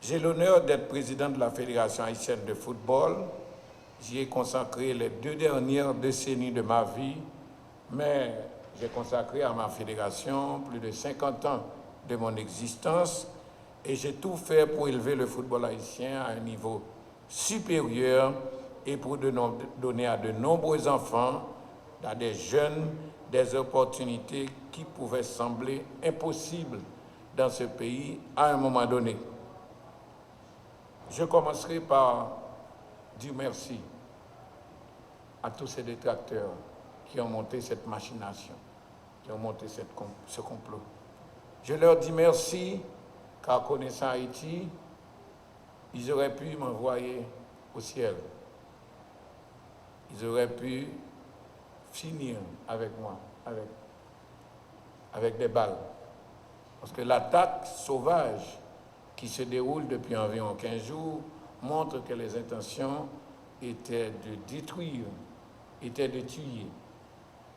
J'ai l'honneur d'être président de la Fédération haïtienne de football. J'y ai consacré les 2 dernières décennies de ma vie, mais j'ai consacré à ma fédération plus de 50 ans de mon existence et j'ai tout fait pour élever le football haïtien à un niveau supérieur et pour donner à de nombreux enfants, à des jeunes, des opportunités qui pouvaient sembler impossibles dans ce pays à un moment donné. Je commencerai par dire merci à tous ces détracteurs qui ont monté cette machination, qui ont monté ce complot. Je leur dis merci, car connaissant Haïti, ils auraient pu m'envoyer au ciel. Ils auraient pu finir avec moi, avec des balles. Parce que l'attaque sauvage qui se déroule depuis environ 15 jours montre que les intentions étaient de détruire, étaient de tuer.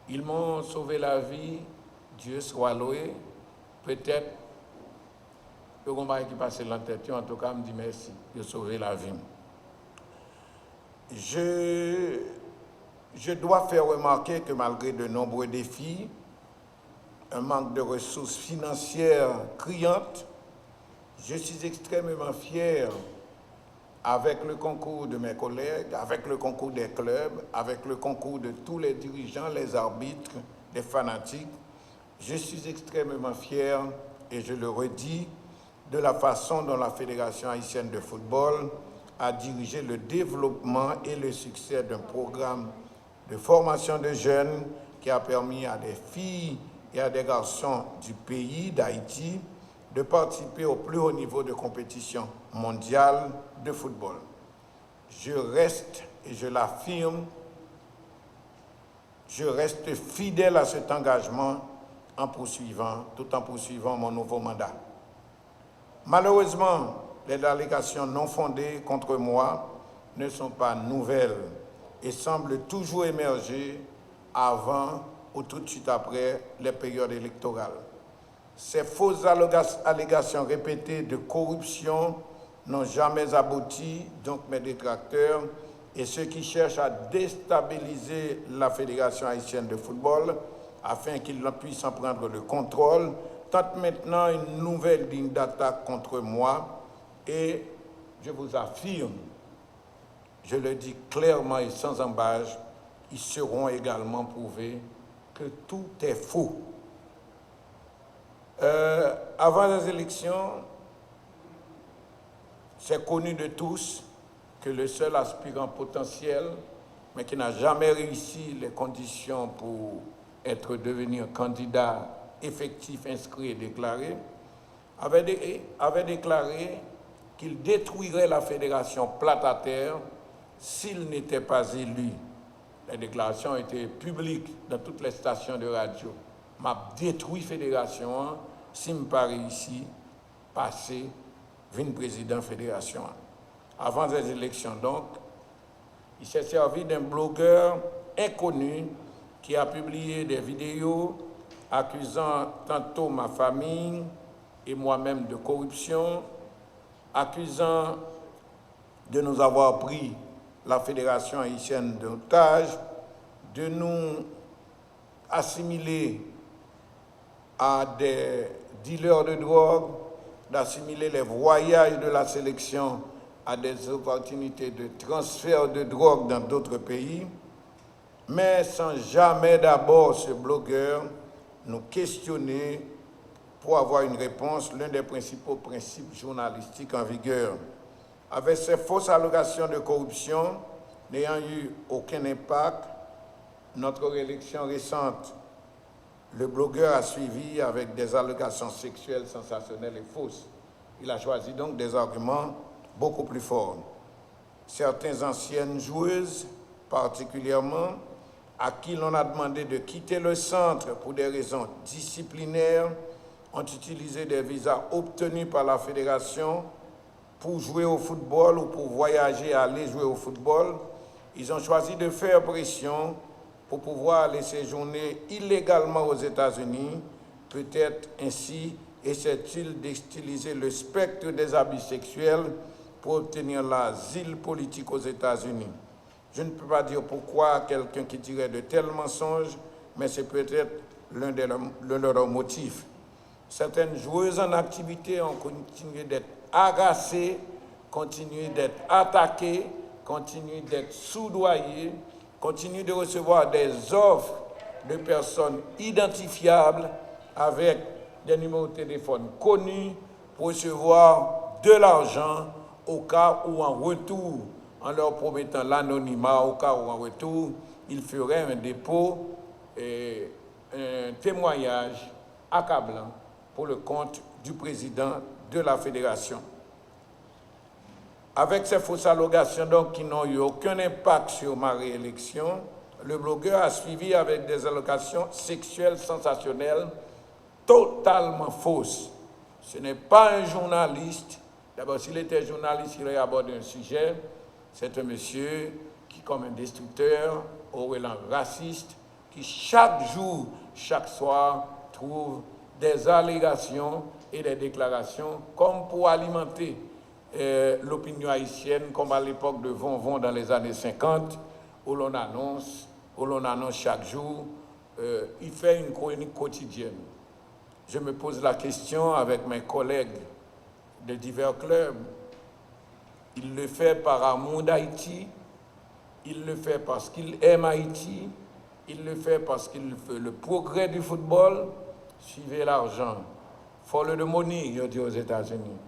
Ils m'ont sauvé la vie, Dieu soit loué. Peut-être le combat qui passe l'entête, en tout cas, me dit merci de sauver la vie. Je dois faire remarquer que malgré de nombreux défis, un manque de ressources financières criantes, je suis extrêmement fier, avec le concours de mes collègues, avec le concours des clubs, avec le concours de tous les dirigeants, les arbitres, les fanatiques, je suis extrêmement fier, et je le redis, de la façon dont la Fédération haïtienne de football a dirigé le développement et le succès d'un programme de formation de jeunes qui a permis à des filles et à des garçons du pays, d'Haïti, de participer au plus haut niveau de compétition mondiale de football. Je reste, et je l'affirme, je reste fidèle à cet engagement tout en poursuivant mon nouveau mandat. Malheureusement, les allégations non fondées contre moi ne sont pas nouvelles et semblent toujours émerger avant ou tout de suite après les périodes électorales. Ces fausses allégations répétées de corruption n'ont jamais abouti, donc mes détracteurs et ceux qui cherchent à déstabiliser la Fédération haïtienne de football afin qu'ils puissent en prendre le contrôle, tentent maintenant une nouvelle ligne d'attaque contre moi et je vous affirme, je le dis clairement et sans embâche, ils seront également prouvés que tout est faux. Avant les élections, c'est connu de tous que le seul aspirant potentiel, mais qui n'a jamais réussi les conditions pour être devenu un candidat effectif, inscrit et déclaré, avait déclaré qu'il détruirait la fédération plate à terre s'il n'était pas élu. Les déclarations étaient publiques dans toutes les stations de radio. M'a détruit la fédération si je n'ai pas réussi à passer président de la fédération. Avant les élections, donc, il s'est servi d'un blogueur inconnu qui a publié des vidéos accusant tantôt ma famille et moi-même de corruption, accusant de nous avoir pris la Fédération haïtienne d'otages, de nous assimiler à des dealers de drogue, d'assimiler les voyages de la sélection à des opportunités de transfert de drogue dans d'autres pays, mais sans jamais d'abord ce blogueur nous questionner pour avoir une réponse, l'un des principaux principes journalistiques en vigueur. Avec ces fausses allégations de corruption n'ayant eu aucun impact, notre réélection récente, le blogueur a suivi avec des allégations sexuelles sensationnelles et fausses. Il a choisi donc des arguments beaucoup plus forts. Certaines anciennes joueuses, particulièrement, à qui l'on a demandé de quitter le centre pour des raisons disciplinaires, ont utilisé des visas obtenus par la fédération pour jouer au football ou pour voyager et aller jouer au football. Ils ont choisi de faire pression pour pouvoir aller séjourner illégalement aux États-Unis, peut-être ainsi essaie-t-il d'utiliser le spectre des abus sexuels pour obtenir l'asile politique aux États-Unis? Je ne peux pas dire pourquoi quelqu'un qui dirait de tels mensonges, mais c'est peut-être l'un de leurs motifs. Certaines joueuses en activité ont continué d'être agacées, continué d'être attaquées, continué d'être soudoyées, continué de recevoir des offres de personnes identifiables avec des numéros de téléphone connus pour recevoir de l'argent au cas où en retour, en leur promettant l'anonymat, au cas où en retour, ils feraient un dépôt et un témoignage accablant pour le compte du président de la fédération. Avec ces fausses allégations donc, qui n'ont eu aucun impact sur ma réélection, le blogueur a suivi avec des allégations sexuelles sensationnelles totalement fausses. Ce n'est pas un journaliste. D'abord, s'il était journaliste, il aurait abordé un sujet. C'est un monsieur qui, comme un destructeur, au élan raciste, qui chaque jour, chaque soir, trouve des allégations et des déclarations comme pour alimenter l'opinion haïtienne, comme à l'époque de Von dans les années 50, où l'on annonce chaque jour, il fait une chronique quotidienne. Je me pose la question avec mes collègues de divers clubs. Il le fait par amour d'Haïti, il le fait parce qu'il aime Haïti, il le fait parce qu'il veut le progrès du football. Suivez l'argent. Follow the money, il dit aux États-Unis.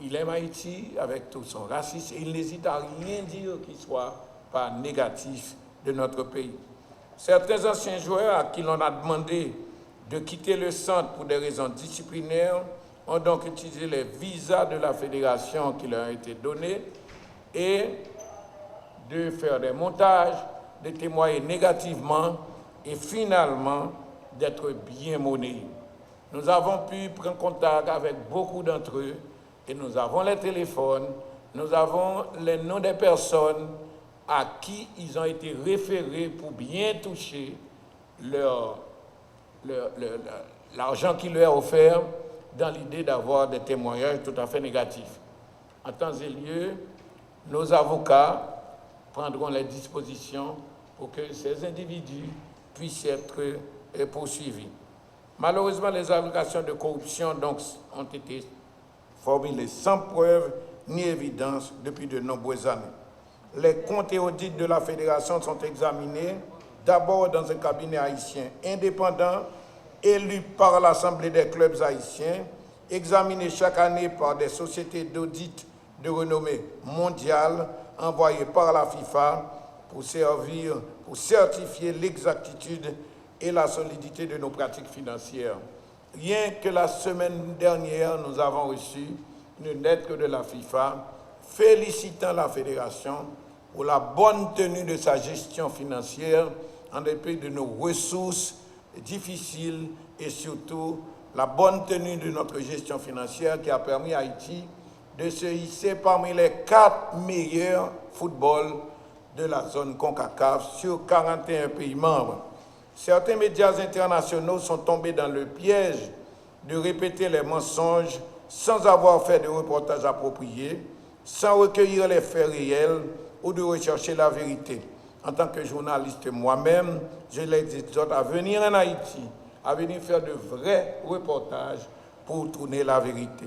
Il aime Haïti avec tout son racisme et il n'hésite à rien dire qui soit pas négatif de notre pays. Certains anciens joueurs à qui l'on a demandé de quitter le centre pour des raisons disciplinaires ont donc utilisé les visas de la fédération qui leur ont été donnés et de faire des montages, de témoigner négativement et finalement d'être bien monnayés. Nous avons pu prendre contact avec beaucoup d'entre eux et nous avons les téléphones, nous avons les noms des personnes à qui ils ont été référés pour bien toucher l'argent qui leur est offert dans l'idée d'avoir des témoignages tout à fait négatifs. En temps et lieu, nos avocats prendront les dispositions pour que ces individus puissent être poursuivis. Malheureusement, les allégations de corruption donc, ont été formulées sans preuve ni évidence depuis de nombreuses années. Les comptes et audits de la fédération sont examinés d'abord dans un cabinet haïtien indépendant élu par l'Assemblée des clubs haïtiens, examiné chaque année par des sociétés d'audit de renommée mondiale envoyées par la FIFA pour certifier l'exactitude et la solidité de nos pratiques financières. Rien que la semaine dernière, nous avons reçu une lettre de la FIFA félicitant la fédération pour la bonne tenue de sa gestion financière en dépit de nos ressources difficiles et surtout la bonne tenue de notre gestion financière qui a permis à Haïti de se hisser parmi les 4 meilleurs footballs de la zone CONCACAF sur 41 pays membres. Certains médias internationaux sont tombés dans le piège de répéter les mensonges sans avoir fait de reportages appropriés, sans recueillir les faits réels ou de rechercher la vérité. En tant que journaliste moi-même, je les exhorte à venir en Haïti, à venir faire de vrais reportages pour tourner la vérité.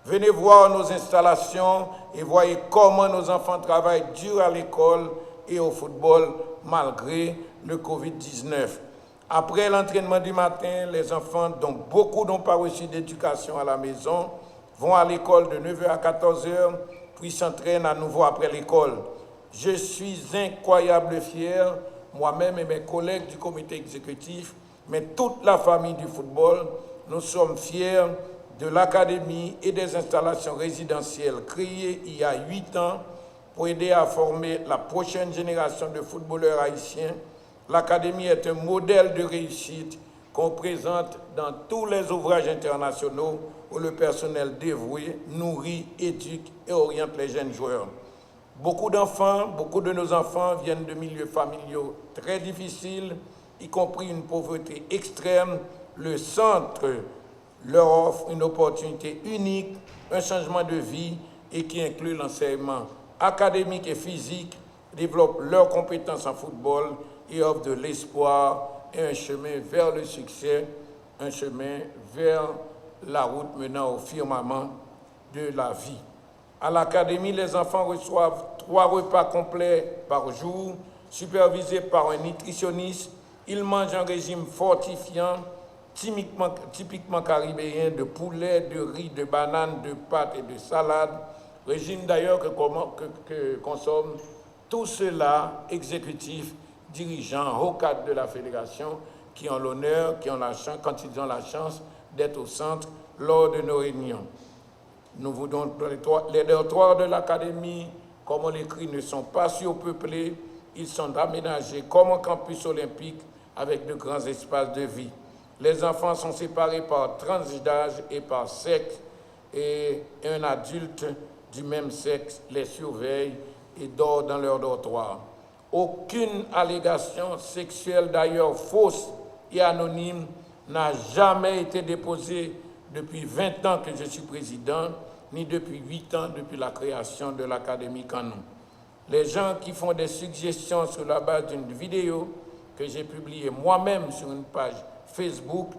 Venez voir nos installations et voyez comment nos enfants travaillent dur à l'école et au football malgré le Covid-19. Après l'entraînement du matin, les enfants, dont beaucoup n'ont pas reçu d'éducation à la maison, vont à l'école de 9h à 14h, puis s'entraînent à nouveau après l'école. Je suis incroyablement fier, moi-même et mes collègues du comité exécutif, mais toute la famille du football, nous sommes fiers de l'académie et des installations résidentielles créées il y a 8 ans pour aider à former la prochaine génération de footballeurs haïtiens. L'académie est un modèle de réussite qu'on présente dans tous les ouvrages internationaux où le personnel dévoué nourrit, éduque et oriente les jeunes joueurs. Beaucoup de nos enfants viennent de milieux familiaux très difficiles, y compris une pauvreté extrême. Le centre leur offre une opportunité unique, un changement de vie et qui inclut l'enseignement académique et physique, développe leurs compétences en football et offre de l'espoir et un chemin vers le succès, un chemin vers la route menant au firmament de la vie. À l'académie, les enfants reçoivent 3 repas complets par jour, supervisés par un nutritionniste. Ils mangent un régime fortifiant, typiquement caribéen, de poulet, de riz, de bananes, de pâtes et de salade. Régime d'ailleurs que consomment tous ceux-là, exécutifs, dirigeants, hauts cadres de la fédération, qui ont l'honneur, quand ils ont la chance d'être au centre lors de nos réunions. Nous voulons les dortoirs de l'académie, comme on l'écrit, ne sont pas surpeuplés, ils sont aménagés comme un campus olympique avec de grands espaces de vie. Les enfants sont séparés par tranche d'âge et par sexe, et un adulte du même sexe les surveille et dort dans leur dortoir. Aucune allégation sexuelle, d'ailleurs fausse et anonyme, n'a jamais été déposée depuis 20 ans que je suis président, ni depuis 8 ans depuis la création de l'Académie Canon. Les gens qui font des suggestions sur la base d'une vidéo que j'ai publiée moi-même sur une page Facebook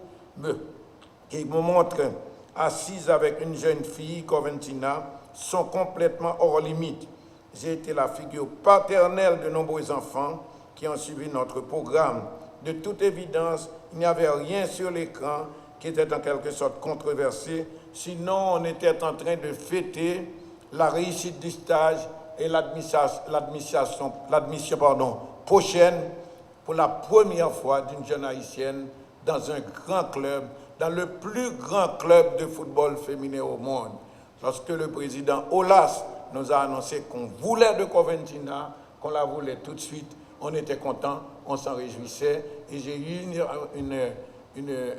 qui me montrent assise avec une jeune fille, Coventina, sont complètement hors limite. J'ai été la figure paternelle de nombreux enfants qui ont suivi notre programme. De toute évidence, il n'y avait rien sur l'écran qui était en quelque sorte controversé, sinon on était en train de fêter la réussite du stage et l'admission prochaine pour la première fois d'une jeune haïtienne dans un grand club, dans le plus grand club de football féminin au monde. Lorsque le président Olas nous a annoncé qu'on voulait de Coventina, qu'on la voulait tout de suite, on était content, on s'en réjouissait, et j'ai eu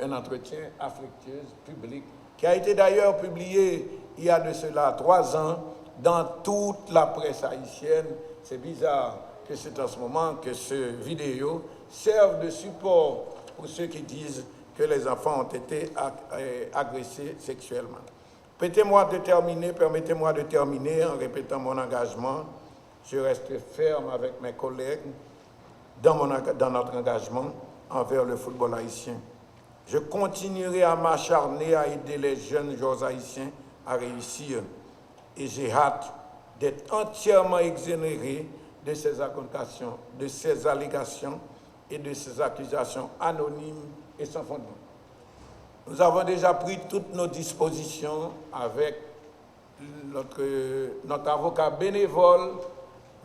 un entretien affectueux, public, qui a été d'ailleurs publié il y a de cela 3 ans dans toute la presse haïtienne. C'est bizarre que c'est en ce moment que ce vidéo serve de support pour ceux qui disent que les enfants ont été agressés sexuellement. Permettez-moi de terminer en répétant mon engagement. Je reste ferme avec mes collègues dans notre engagement envers le football haïtien. Je continuerai à m'acharner à aider les jeunes joueurs haïtiens à réussir. Et j'ai hâte d'être entièrement exonéré de ces allégations et de ces accusations anonymes et sans fondement. Nous avons déjà pris toutes nos dispositions avec notre avocat bénévole,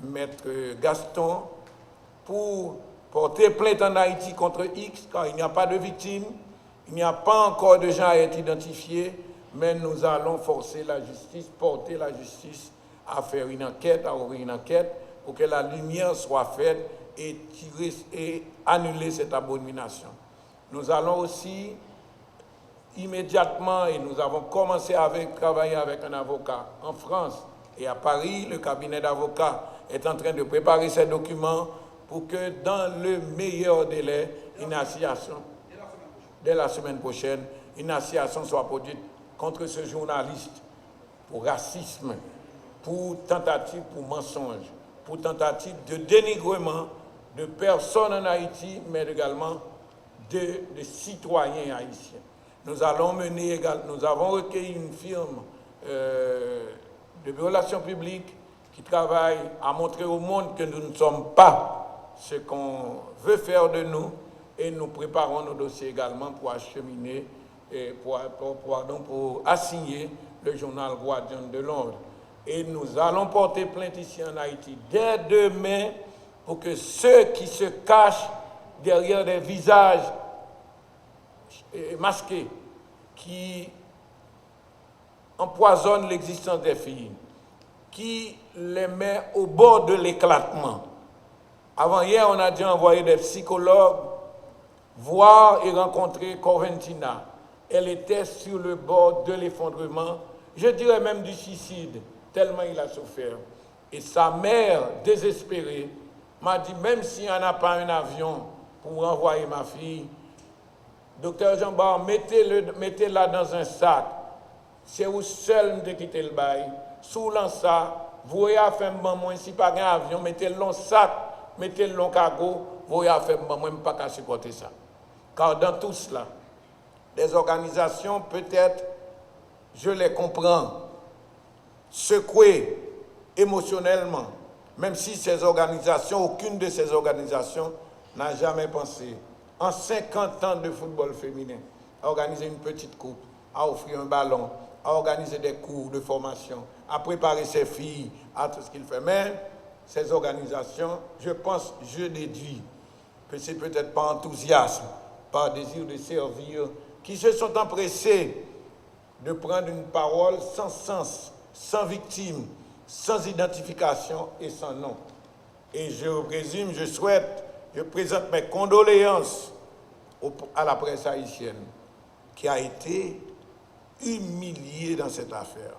Maître Gaston, pour porter plainte en Haïti contre X, car il n'y a pas de victimes, il n'y a pas encore de gens à être identifiés, mais nous allons forcer la justice, porter la justice à faire une enquête, à ouvrir une enquête, pour que la lumière soit faite et annuler cette abomination. Nous allons aussi immédiatement, et nous avons commencé à travailler avec un avocat en France et à Paris, le cabinet d'avocats est en train de préparer ces documents pour que dans le meilleur délai, une assignation, dès la semaine prochaine, une assignation soit produite contre ce journaliste pour racisme, pour tentative pour mensonge, pour tentative de dénigrement de personnes en Haïti, mais également de citoyens haïtiens. Nous avons recueilli une firme de relations publiques qui travaille à montrer au monde que nous ne sommes pas ce qu'on veut faire de nous, et nous préparons nos dossiers également pour acheminer et pour assigner le journal Guardian de Londres. Et nous allons porter plainte ici en Haïti dès demain pour que ceux qui se cachent derrière des visages masqués, qui empoisonnent l'existence des filles, qui les met au bord de l'éclatement. Avant-hier, on a dû envoyer des psychologues voir et rencontrer Coventina. Elle était sur le bord de l'effondrement, je dirais même du suicide, tellement il a souffert. Et sa mère, Docteur Jean-Bar, mettez-la dans un sac. C'est vous seul de quitter le bail. Sous ça, vous voyez faire moi, si pas un avion, mettez-le dans le sac, mettez-le dans le cargo, vous voyez faire moi, je ne peux pas supporter ça. Car dans tout cela, les organisations, peut-être, je les comprends, secouées émotionnellement, même si ces organisations, aucune de ces organisations n'a jamais pensé, en 50 ans de football féminin, à organiser une petite coupe, à offrir un ballon, à organiser des cours de formation, à préparer ses filles à tout ce qu'il fait. Mais ces organisations, je pense, je déduis que c'est peut-être par enthousiasme, par désir de servir, qui se sont empressés de prendre une parole sans sens, sans victime, sans identification et sans nom. Et je présume, je présente mes condoléances à la presse haïtienne, qui a été humiliée dans cette affaire.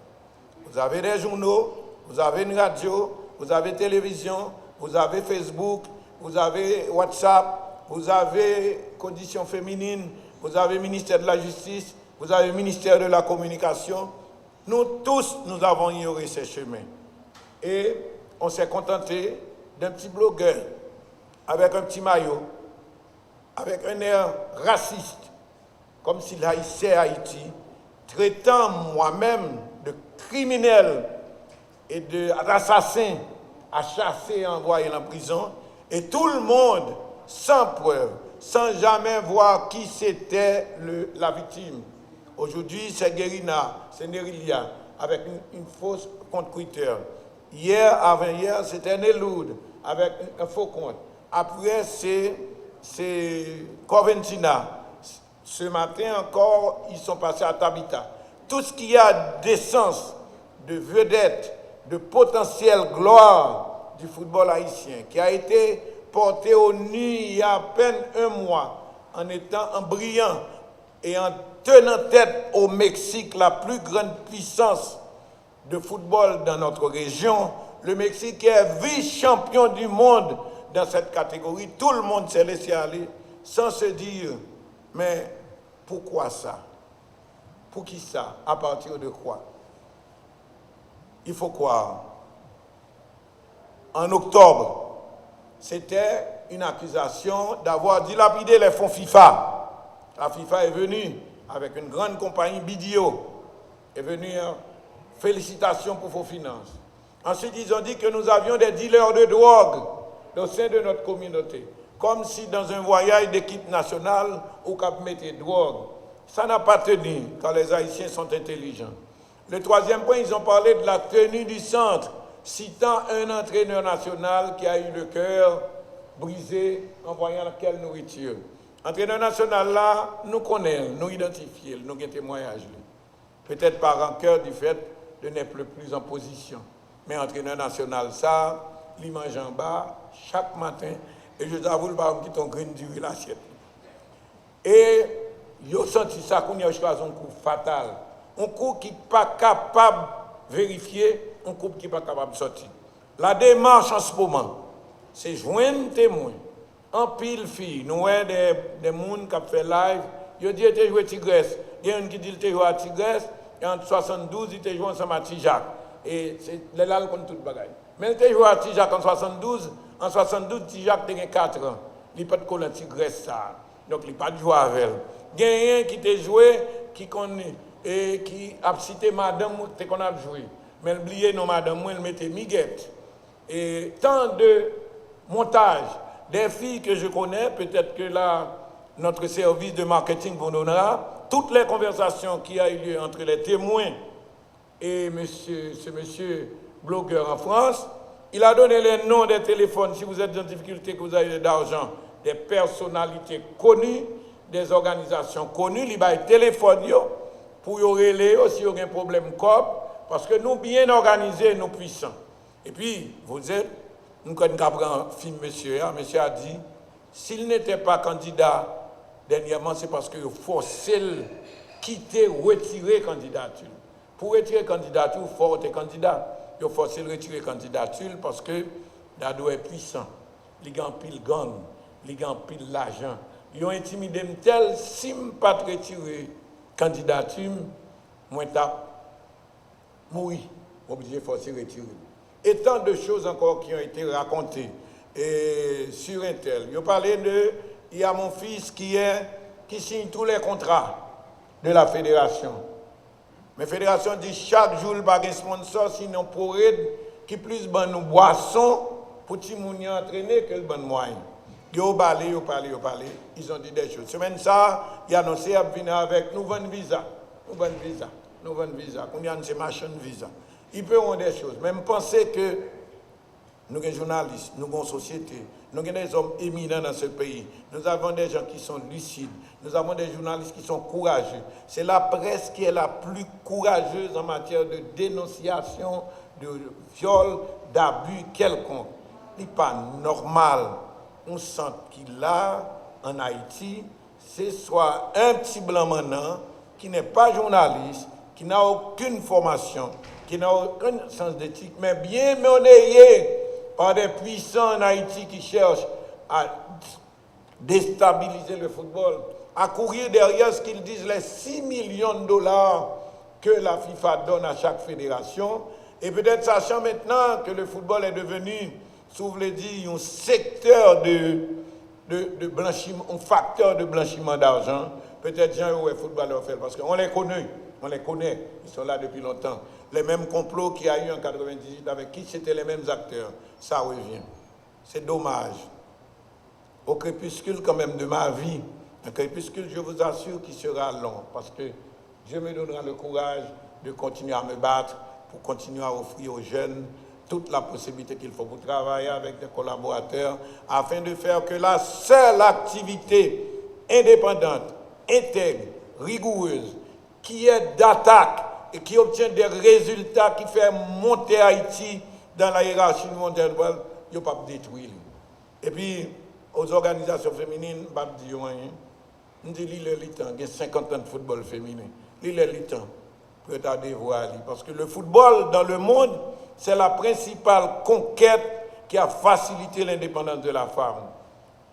Vous avez des journaux, vous avez une radio, vous avez télévision, vous avez Facebook, vous avez WhatsApp, vous avez Conditions féminines, vous avez ministère de la Justice, vous avez ministère de la Communication. Nous tous, nous avons ignoré ces chemins. Et on s'est contenté d'un petit blogueur avec un petit maillot, avec un air raciste, comme s'il haïssait Haïti, traitant moi-même de criminel et d'assassins à chasser et envoyer en prison, et tout le monde, sans preuve, sans jamais voir qui c'était la victime. Aujourd'hui, c'est Guérina, c'est Nerilia, avec une fausse compte Twitter. Hier, avant-hier, c'était Neloud, avec un faux compte. Après, c'est Coventina. Ce matin encore, ils sont passés à Tabita. Tout ce qui a d'essence, de vedette, de potentielle gloire du football haïtien, qui a été porté au nu il y a à peine un mois, en étant en brillant et en tenant tête au Mexique, la plus grande puissance de football dans notre région. Le Mexique est vice-champion du monde dans cette catégorie. Tout le monde s'est laissé aller sans se dire, mais pourquoi ça? Pour qui ça? À partir de quoi? Il faut croire. En octobre, c'était une accusation d'avoir dilapidé les fonds FIFA. La FIFA est venue avec une grande compagnie, Bidio, est venue, félicitations pour vos finances. Ensuite, ils ont dit que nous avions des dealers de drogue au sein de notre communauté, comme si dans un voyage d'équipe nationale, au Cap mettait drogue. Ça n'a pas tenu quand les Haïtiens sont intelligents. Le troisième point, ils ont parlé de la tenue du centre, citant un entraîneur national qui a eu le cœur brisé en voyant quelle nourriture. Entraîneur national là, nous connaissons, nous identifions, nous avons témoignage. Peut-être par rancœur du fait de n'être plus en position. Mais entraîneur national, ça, il mange en bas chaque matin. Et je vous avoue, le baron qui ton green du l'assiette. Et ils ont senti ça qu'on a choisi un coup fatal. Un coup qui n'est pas capable de vérifier, un coup qui n'est pas capable de sortir. La démarche en ce moment, c'est joindre témoin. En pile fille, nous avons des gens qui ont fait live, ils ont dit qu'ils ont joué Tigresse. Il y a un qui dit qu'ils ont joué à Tigresse, et en 72, ils ont joué ensemble à Tijac. Et c'est là qu'on a tout le bagage. Mais ils ont joué à Tijac en 72, Tijac a 4 ans. Il n'a pas de coller à Tigresse, ça. Donc il n'a pas de jouer avec elle. Il y a un qui a joué, qui a cité madame, qu'on a joué. Mais il a oublié non madame, il mettait Miguette. Et tant de montages. Des filles que je connais, peut-être que là, notre service de marketing vous donnera, toutes les conversations qui ont eu lieu entre les témoins et ce monsieur blogueur en France, il a donné les noms des téléphones, si vous êtes en difficulté, que vous avez d'argent, des personnalités connues, des organisations connues, il a téléphone pour y relayer s'il y a un problème COP, parce que nous bien organisés, nous puissants. Et puis, vous êtes, nous quand nous avons un film, monsieur a dit, s'il n'était pas candidat, dernièrement, c'est parce qu'il forcé le quitter, retirer candidature. Pour retirer candidature, il faut être candidat. Il faut forcer le retirer candidature parce que Dado est puissant. Il a pile gang, il a pile l'argent. ils ont intimidé tel, si je ne pas retirer candidature, moi tape, mourir, obligé de forcer retirer. Et tant de choses encore qui ont été racontées sur Intel. Il y a mon fils qui signe tous les contrats de la fédération. Mais la fédération dit chaque jour, il n'y a pas de sponsor, sinon pour eux, qui plus bonne boisson pour les gens entraîner que le bon moyen. Ils ont parlé, ils ont dit des choses. Semaine ça, il a annoncé à venir avec nous vendre visa. Nous vendre visa. Qu'on y a une machine visa. Ils peuvent avoir des choses. Même penser que nous sommes des journalistes, nous sommes une société, nous sommes des hommes éminents dans ce pays. Nous avons des gens qui sont lucides. Nous avons des journalistes qui sont courageux. C'est la presse qui est la plus courageuse en matière de dénonciation, de viol, d'abus quelconque. Il n'est pas normal. On sent qu'il a en Haïti, c'est soit un petit blanc maintenant qui n'est pas journaliste, qui n'a aucune formation, qui n'a aucun sens d'éthique, mais bien monnayé par des puissants en Haïti qui cherchent à déstabiliser le football, à courir derrière ce qu'ils disent les 6 millions de dollars que la FIFA donne à chaque fédération, et peut-être sachant maintenant que le football est devenu, si vous voulez dire, un secteur de blanchiment, un facteur de blanchiment d'argent, peut-être gens les footballeurs fait, parce qu'on les connaît, ils sont là depuis longtemps. Les mêmes complots qu'il y a eu en 98 avec qui c'était les mêmes acteurs, ça revient. C'est dommage. Au crépuscule quand même de ma vie, un crépuscule, je vous assure, qui sera long, parce que Dieu me donnera le courage de continuer à me battre, pour continuer à offrir aux jeunes toute la possibilité qu'il faut pour travailler avec des collaborateurs, afin de faire que la seule activité indépendante, intègre, rigoureuse, qui est d'attaque et qui obtient des résultats qui fait monter Haïti dans la hiérarchie mondiale, il ne faut pas détruire. Et puis, aux organisations féminines, je ne vais pas dire rien. Je dis, il y a 50 ans de football féminin. Il y a temps pour retarder voir. Parce que le football dans le monde, c'est la principale conquête qui a facilité l'indépendance de la femme.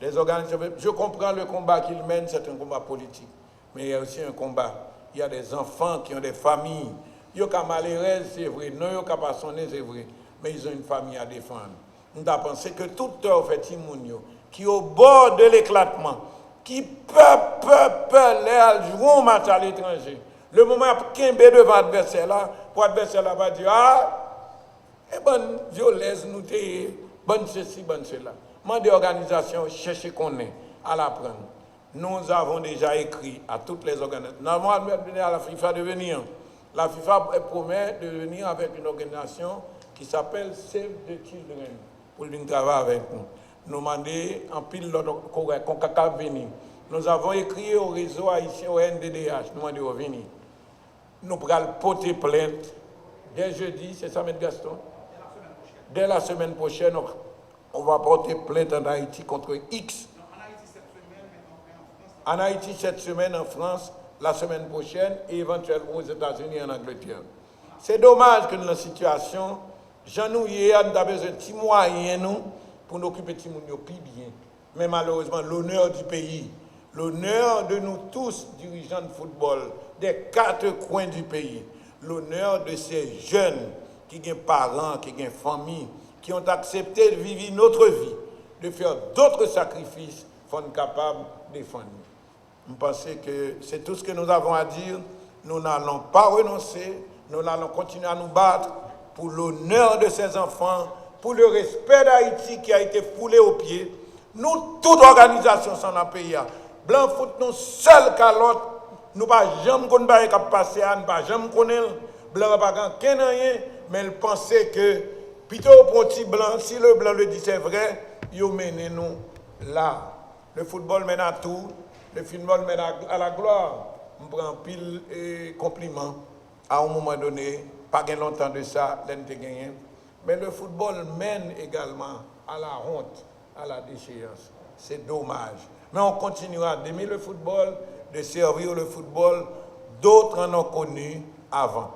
Les organisations, je comprends le combat qu'ils mènent, c'est un combat politique. Mais il y a aussi un combat. Il y a des enfants qui ont des familles. Ils sont malheureux, c'est vrai. Non, ils sont pas sonner, c'est vrai. Mais ils ont une famille à défendre. On a pensé que tout heure fait Timounio, qui est au bord de l'éclatement, qui peut les jouer un match à l'étranger. Le moment où Kimbe devant l'adversaire là, pour l'adversaire là va dire ah, bonne violence, nous t'es, bonne ceci, bonne cela. Moi, des organisations, cherchez qu'on est, à l'apprendre. Nous avons déjà écrit à toutes les organisations. Nous avons demandé à la FIFA de venir. La FIFA promet de venir avec une organisation qui s'appelle Save the Children pour venir travailler avec nous. Nous demandons en pile l'autre qu'on venir. Nous avons écrit au réseau haïtien, au NDDH, nous demandons de venir. Nous allons porter plainte dès jeudi, c'est ça, M. Gaston? Dès la semaine prochaine, on va porter plainte en Haïti contre X. En Haïti cette semaine, en France, la semaine prochaine, et éventuellement aux États-Unis et en Angleterre. C'est dommage que dans la situation, nous avons besoin de petits moyens pour nous occuper de nous plus bien. Mais malheureusement, l'honneur du pays, l'honneur de nous tous, dirigeants de football, des 4 coins du pays, l'honneur de ces jeunes qui ont parents, qui ont famille, qui ont accepté de vivre notre vie, de faire d'autres sacrifices, sont capables de défendre. Je pense que c'est tout ce que nous avons à dire. Nous n'allons pas renoncer, nous allons continuer à nous battre pour l'honneur de ces enfants, pour le respect d'Haïti qui a été foulé aux pieds. Nous, toute organisation sont dans le pays. Blanc foot, nous seuls qu'à l'autre, nous ne pouvons jamais connaître ce qui passe, nous ne pouvons jamais connaître. Blanc n'a pas rien, mais il pensait que, plutôt pour un petit blanc, si le blanc le dit c'est vrai, il mène nous là. Le football mène à tout, le football mène à la gloire. On prend pile et compliment à un moment donné, pas longtemps de ça, gagné. Mais le football mène également à la honte, à la déchéance. C'est dommage. Mais on continuera d'aimer le football, de servir le football. D'autres en ont connu avant.